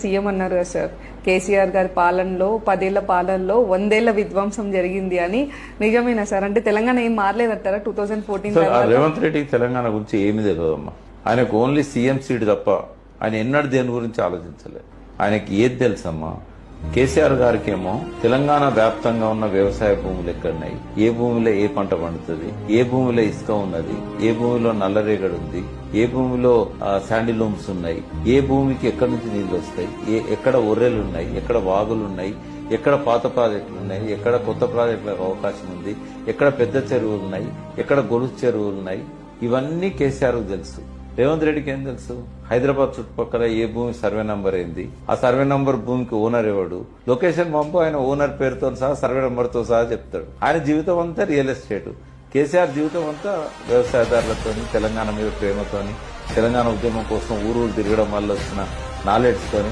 CM అన్నారు కదా sir, KCR గారి పాలనలో 10 ఏళ్ల పాలనలో 100 ఏళ్ల విధ్వంసం జరిగింది అని. నిజమేనా సార్? అంటే తెలంగాణ ఏం మారలేదంటారా 2014 రేవంత్ రెడ్డికి తెలంగాణ గురించి ఏమి తెలియదమ్మా. ఆయనకు ఓన్లీ సీఎం సీట్ తప్ప ఆయన ఎన్నడూ దేని గురించి ఆలోచించలేదు. ఆయనకి ఏది తెలుసమ్మా? కేసీఆర్ గారికి ఏమో తెలంగాణ వ్యాప్తంగా ఉన్న వ్యవసాయ భూములు ఎక్కడున్నాయి, ఏ భూమిలో ఏ పంట పండుతుంది, ఏ భూమిలో ఇసుక ఉన్నది, ఏ భూమిలో నల్లరేగడి ఉంది, ఏ భూమిలో శాండిలూమ్స్ ఉన్నాయి, ఏ భూమికి ఎక్కడి నుంచి నీళ్లు వస్తాయి, ఎక్కడ ఒర్రెలు ఉన్నాయి, ఎక్కడ వాగులు ఉన్నాయి, ఎక్కడ పాత ప్రాజెక్టులు ఉన్నాయి, ఎక్కడ కొత్త ప్రాజెక్టులకు అవకాశం ఉంది, ఎక్కడ పెద్ద చెరువులు ఉన్నాయి, ఎక్కడ గొలుసు చెరువులు ఉన్నాయి, ఇవన్నీ కేసీఆర్ తెలుసు. రేవంత్ రెడ్డికి ఏం తెలుసు? హైదరాబాద్ చుట్టుపక్కల ఏ భూమి సర్వే నంబర్ ఏంది, ఆ సర్వే నంబర్ భూమికి ఓనర్ ఎవడు, లొకేషన్ పంపు, ఆయన ఓనర్ పేరుతో సహా సర్వే నంబర్ తో సహా చెప్తాడు. ఆయన జీవితం అంతా రియల్ ఎస్టేట్. కేసీఆర్ జీవితం అంతా వ్యవసాయదారులతో, తెలంగాణ మీద ప్రేమతోని, తెలంగాణ ఉద్యమం కోసం ఊరు తిరగడం వల్ల వచ్చిన నాలెడ్జ్ తోని